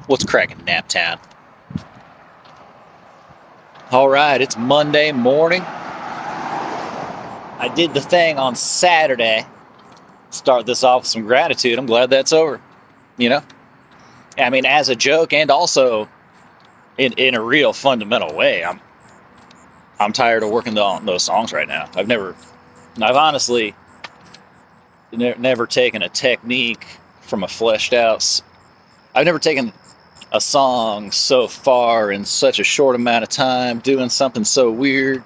What's cracking, Naptown? All right, it's Monday morning. I did the thing on Saturday. Start this off with some gratitude. I'm glad that's over. You know? I mean, as a joke and also in a real fundamental way. I'm tired of working on those songs right now. I've honestly never taken a technique from a fleshed out. I've never taken a song so far in such a short amount of time, doing something so weird.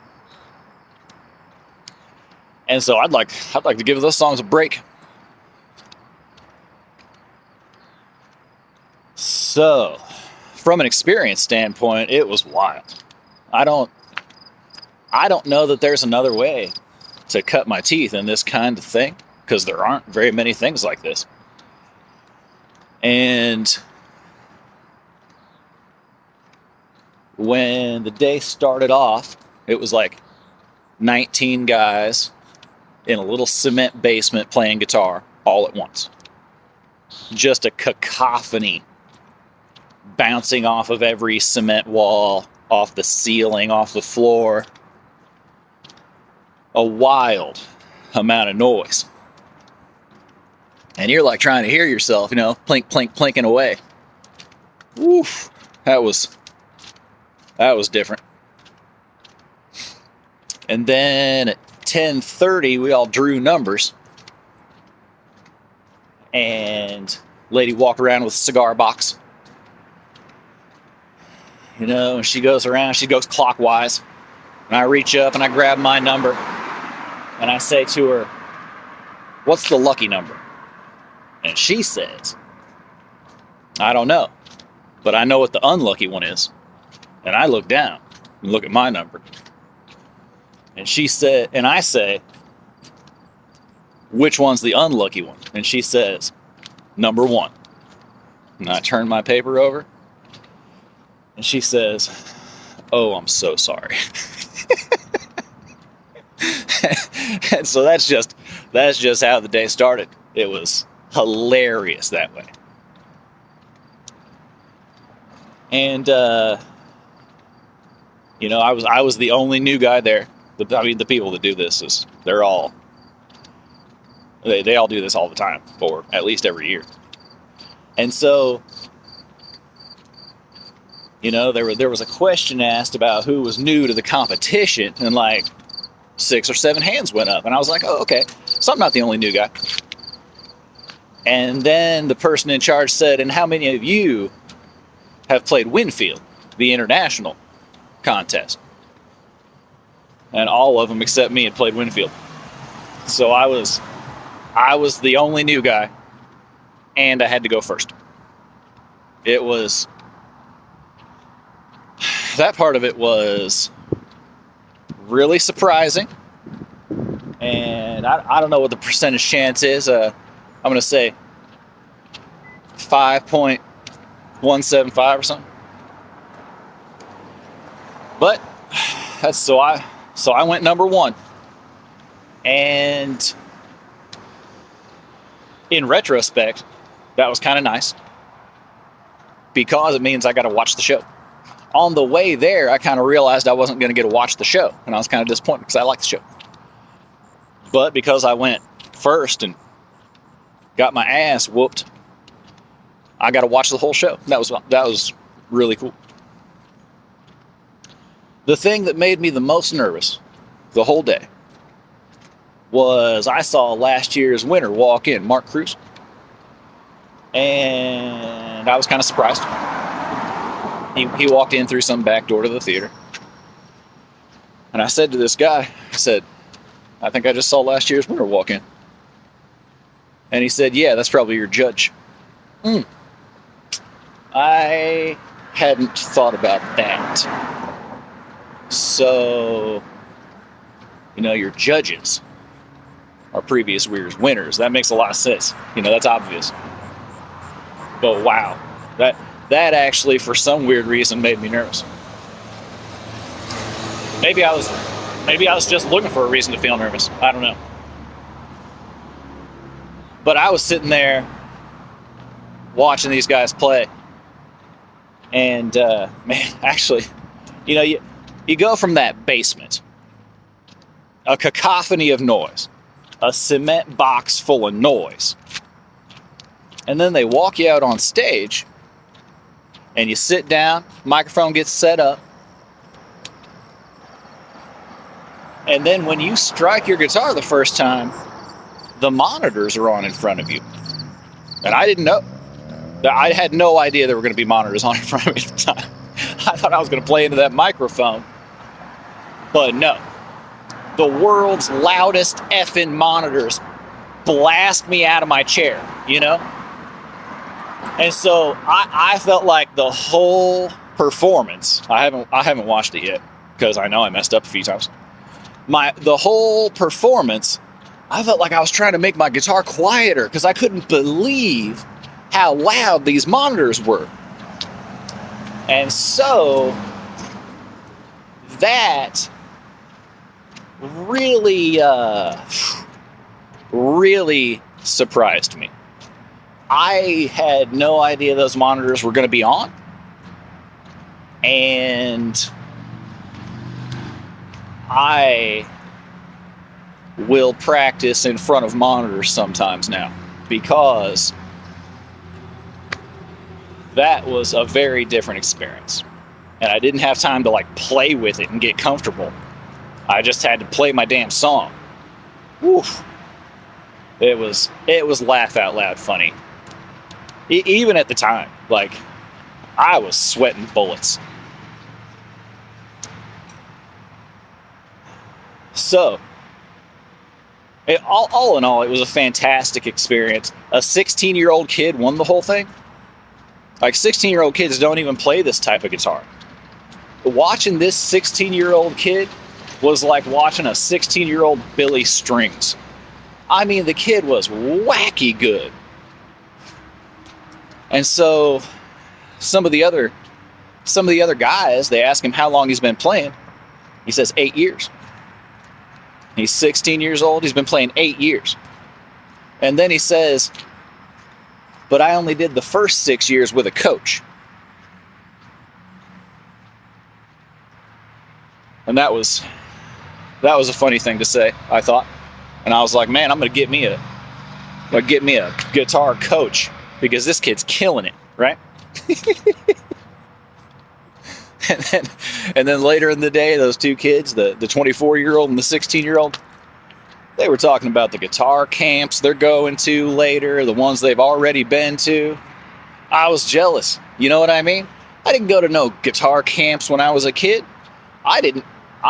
And so I'd like to give those songs a break. So, from an experience standpoint, it was wild. I don't know that there's another way to cut my teeth in this kind of thing, because there aren't very many things like this. And when the day started off, it was like 19 guys in a little cement basement playing guitar all at once. Just a cacophony bouncing off of every cement wall, off the ceiling, off the floor. A wild amount of noise. And you're like trying to hear yourself, plink, plink, plinking away. Woof. That was different. And then at 10:30, we all drew numbers. And lady walked around with a cigar box. And she goes around, she goes clockwise. And I reach up and I grab my number. And I say to her, "What's the lucky number?" And she says, "I don't know, but I know what the unlucky one is." And I look down and look at my number. And I say, "Which one's the unlucky one?" And she says, "Number 1. And I turn my paper over. And she says, "Oh, I'm so sorry." And so that's just how the day started. It was hilarious that way. And I was the only new guy there. The people that do this they all do this all the time, or at least every year. And so, there was a question asked about who was new to the competition, and like 6 or 7 hands went up, and I was like, "Oh, okay, so I'm not the only new guy." And then the person in charge said, "And how many of you have played Winfield, the international contest?" And all of them except me had played Winfield. So I was the only new guy, and I had to go first. That part of it was really surprising. And I don't know what the percentage chance is. I'm going to say 5.175 or something. But so I went number 1. And in retrospect, that was kind of nice, because it means I got to watch the show. On the way there, I kind of realized I wasn't going to get to watch the show, and I was kind of disappointed because I like the show. But because I went first and got my ass whooped, I got to watch the whole show. That was really cool. The thing that made me the most nervous the whole day was I saw last year's winner walk in, Mark Cruz. And I was kind of surprised. He walked in through some back door to the theater. And I said to this guy, I said, "I think I just saw last year's winner walk in." And he said, "Yeah, that's probably your judge." I hadn't thought about that. So, your judges are previous year's winners. That makes a lot of sense. That's obvious. But wow, that actually, for some weird reason, made me nervous. Maybe I was just looking for a reason to feel nervous. I don't know. But I was sitting there watching these guys play, And man, actually, you go from that basement, a cacophony of noise, a cement box full of noise, and then they walk you out on stage, and you sit down, microphone gets set up, and then when you strike your guitar the first time, the monitors are on in front of you. And I didn't know. I had no idea there were going to be monitors on in front of me at the time. I thought I was going to play into that microphone. But no. The world's loudest effing monitors blast me out of my chair, And so I felt like the whole performance, I haven't watched it yet because I know I messed up a few times. The whole performance, I felt like I was trying to make my guitar quieter because I couldn't believe how loud these monitors were. And so that really, really surprised me. I had no idea those monitors were going to be on. And I will practice in front of monitors sometimes now because that was a very different experience. And I didn't have time to play with it and get comfortable. I just had to play my damn song. Oof. It was laugh out loud funny. Even at the time, I was sweating bullets. So, all in all, it was a fantastic experience. A 16-year-old kid won the whole thing. 16-year-old kids don't even play this type of guitar. Watching this 16-year-old kid was like watching a 16-year-old Billy Strings. I mean, the kid was wacky good. And so, some of the other guys, they ask him how long he's been playing. He says 8 years. He's 16 years old. He's been playing 8 years. And then he says, but I only did the first 6 years with a coach. And that was a funny thing to say, I thought. And I was like, man, I'm going to get me a guitar coach because this kid's killing it, right? And then later in the day, those two kids, the 24-year-old and the 16-year-old, they were talking about the guitar camps they're going to later, the ones they've already been to. I was jealous. You know what I mean? I didn't go to no guitar camps when I was a kid. I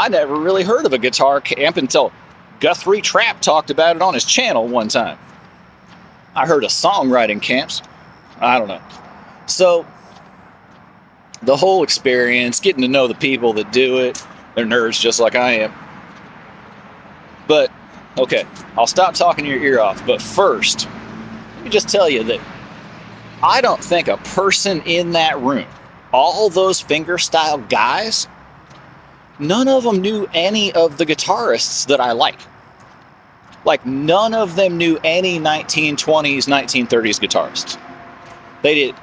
never really heard of a guitar camp until Guthrie Trapp talked about it on his channel one time. I heard of songwriting camps. I don't know. So, the whole experience, getting to know the people that do it, they're nerds just like I am. But, okay, I'll stop talking your ear off. But first, let me just tell you that I don't think a person in that room, all those fingerstyle guys, none of them knew any of the guitarists that I like. None of them knew any 1920s, 1930s guitarists. They did.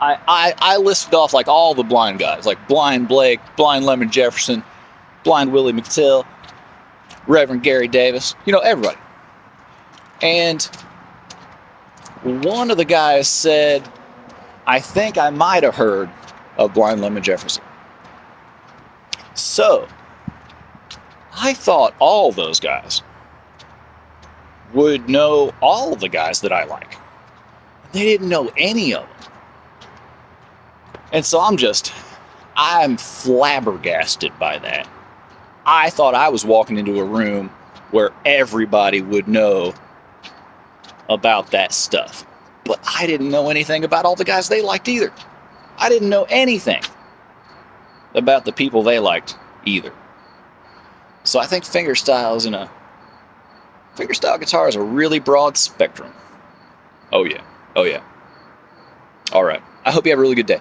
I listed off all the blind guys, Blind Blake, Blind Lemon Jefferson, Blind Willie McTill, Reverend Gary Davis, everybody. And one of the guys said, I think I might have heard of Blind Lemon Jefferson. So, I thought all those guys would know all the guys that I like. They didn't know any of them. And so I'm flabbergasted by that. I thought I was walking into a room where everybody would know about that stuff. But I didn't know anything about all the guys they liked either. I didn't know anything about the people they liked either. So I think fingerstyle guitar is a really broad spectrum. Oh yeah. All right. I hope you have a really good day.